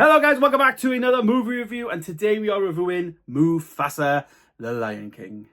Hello guys, welcome back to another movie review, and today we are reviewing Mufasa, the Lion King.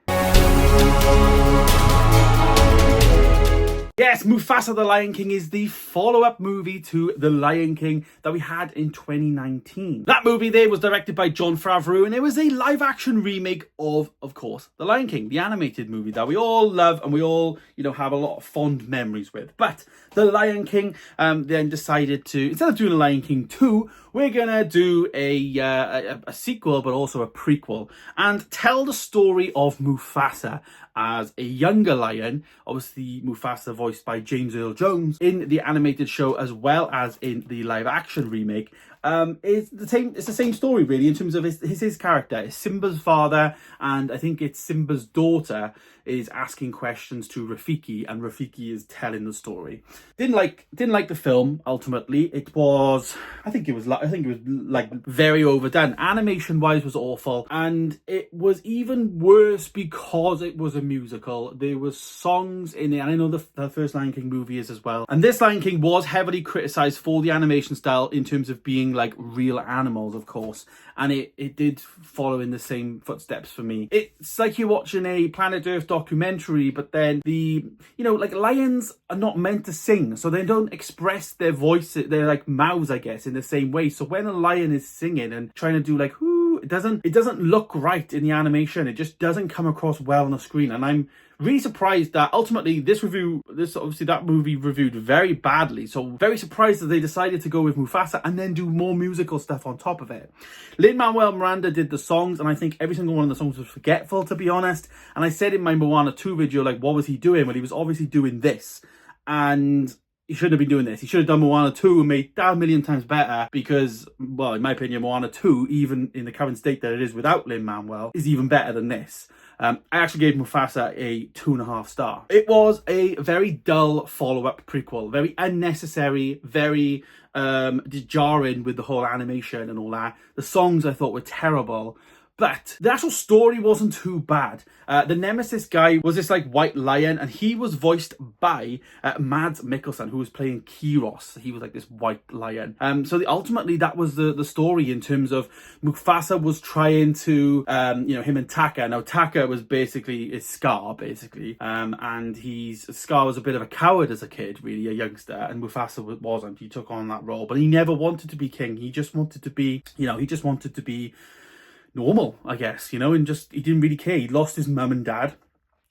Yes, Mufasa the Lion King is the follow-up movie to The Lion King that we had in 2019. That movie there was directed by Jon Favreau, and it was a live-action remake of course, The Lion King, the animated movie that we all love and we all, have a lot of fond memories with. But The Lion King then decided to, instead of doing The Lion King 2, we're gonna do a sequel, but also a prequel, and tell the story of Mufasa as a younger lion. Obviously, Mufasa voiced by James Earl Jones in the animated show as well as in the live action remake. It's the same story really in terms of his character. It's Simba's father, and I think it's Simba's daughter is asking questions to Rafiki, and Rafiki is telling the story. Didn't like the film. Ultimately, it was like very overdone. Animation wise was awful, and it was even worse because it was a musical. There was songs in it, and I know the first Lion King movie is as well. And this Lion King was heavily criticized for the animation style in terms of being like real animals, of course, and it did follow in the same footsteps for me. It's like you're watching a Planet Earth documentary, but then like lions are not meant to sing, so they don't express their voice, their like mouths, I guess, in the same way. So when a lion is singing and trying to do like whoo, it doesn't look right in the animation. It just doesn't come across well on the screen, and I'm really surprised that ultimately that movie reviewed very badly. So very surprised that they decided to go with Mufasa and then do more musical stuff on top of it. Lin-Manuel Miranda did the songs, and I think every single one of the songs was forgetful, to be honest. And I said in my Moana 2 video, like, what was he doing? Well, he was obviously doing this, and he shouldn't have been doing this. He should have done Moana 2 and made that a million times better, because, well, in my opinion, Moana 2, even in the current state that it is without Lin-Manuel, is even better than this. I actually gave Mufasa a 2.5 star. It was a very dull follow-up prequel, very unnecessary, very jarring with the whole animation and all that. The songs I thought were terrible. But the actual story wasn't too bad. The Nemesis guy was this like white lion, and he was voiced by Mads Mikkelsen, who was playing Kyros. He was like this white lion. So ultimately that was the story in terms of Mufasa was trying to, him and Taka. Now Taka was basically Scar, basically. And Scar was a bit of a coward as a kid, really, a youngster, and Mufasa wasn't. He took on that role, but he never wanted to be king. He just wanted to be, normal, I guess, and just he didn't really care. He lost his mum and dad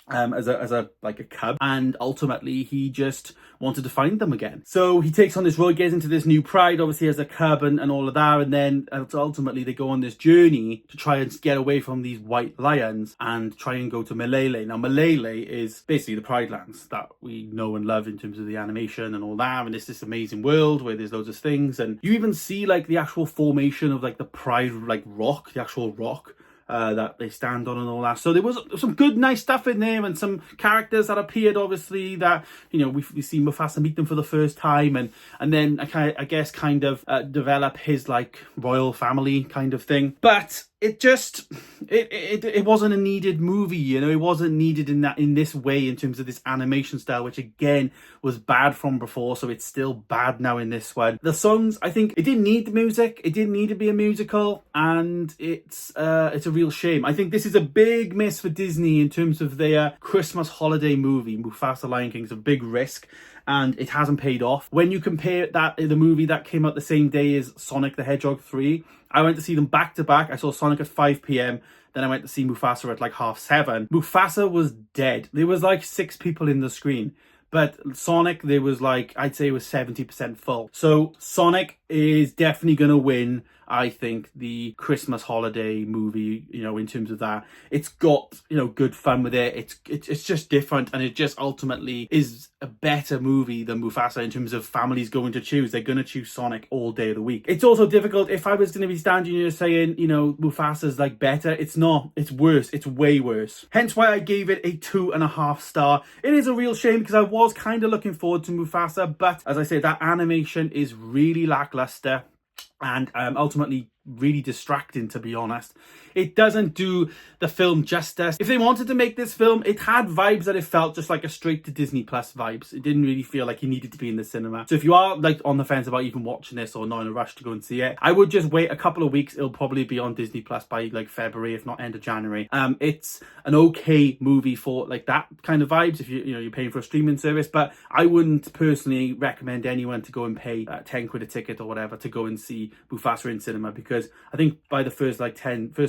as a cub, and ultimately he just wanted to find them again. So he takes on this role, gets into this new pride, obviously as a cub and all of that, and then ultimately they go on this journey to try and get away from these white lions and try and go to Malele. Now Malele is basically the Pride Lands that we know and love in terms of the animation and all that, and it's this amazing world where there's loads of things, and you even see like the actual formation of like the Pride rock, the actual rock that they stand on and all that. So there was some good, nice stuff in there, and some characters that appeared, obviously, that, we see Mufasa meet them for the first time, and then I guess kind of develop his like royal family kind of thing. But it just it wasn't a needed movie, it wasn't needed in this way in terms of this animation style, which again was bad from before, so it's still bad now in this one. The songs, I think it didn't need the music, it didn't need to be a musical, and it's a real shame. I think this is a big miss for Disney in terms of their Christmas holiday movie. Mufasa Lion King is a big risk, and it hasn't paid off. When you compare the movie that came out the same day as Sonic the Hedgehog 3, I went to see them back to back. I saw Sonic at 5 p.m. Then I went to see Mufasa at like 7:30. Mufasa was dead. There was like 6 people in the screen. But Sonic, there was like, I'd say it was 70% full. So Sonic is definitely going to win, I think, the Christmas holiday movie, in terms of that. It's got, good fun with it. It's just different, and it just ultimately is a better movie than Mufasa in terms of families going to choose. They're going to choose Sonic all day of the week. It's also difficult. If I was going to be standing here saying, Mufasa's like better, it's not. It's worse. It's way worse. Hence why I gave it a 2.5 star. It is a real shame because I was kind of looking forward to Mufasa, but as I said, that animation is really lackluster. And ultimately really distracting, to be honest. It doesn't do the film justice. If they wanted to make this film, it had vibes that it felt just like a straight to Disney Plus vibes. It didn't really feel like you needed to be in the cinema. So if you are like on the fence about even watching this or not in a rush to go and see it, I would just wait a couple of weeks. It'll probably be on Disney Plus by like February, if not end of January. It's an okay movie for like that kind of vibes if you're paying for a streaming service, but I wouldn't personally recommend anyone to go and pay 10 quid a ticket or whatever to go and see Mufasa in cinema, because I think by the first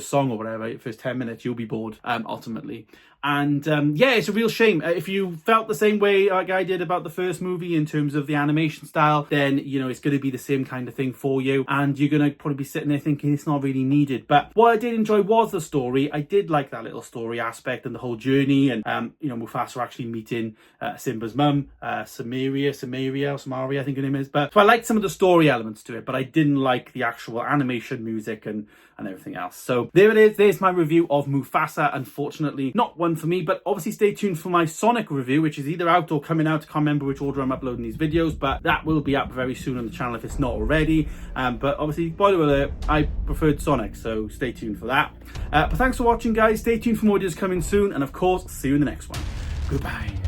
song or whatever, first 10 minutes, you'll be bored ultimately. And yeah, it's a real shame. If you felt the same way like I did about the first movie in terms of the animation style, then it's going to be the same kind of thing for you, and you're going to probably be sitting there thinking it's not really needed. But what I did enjoy was the story. I did like that little story aspect and the whole journey, and Mufasa actually meeting Simba's mum, Samaria, I think her name is. But so I liked some of the story elements to it, but I didn't like the actual animation, music, and everything else. So there it is. There's my review of Mufasa. Unfortunately, not one for me, but obviously stay tuned for my Sonic review, which is either out or coming out. I can't remember which order I'm uploading these videos, but that will be up very soon on the channel if it's not already. But obviously, spoiler alert, I preferred Sonic, so stay tuned for that. But thanks for watching, guys. Stay tuned for more videos coming soon, and of course, see you in the next one. Goodbye.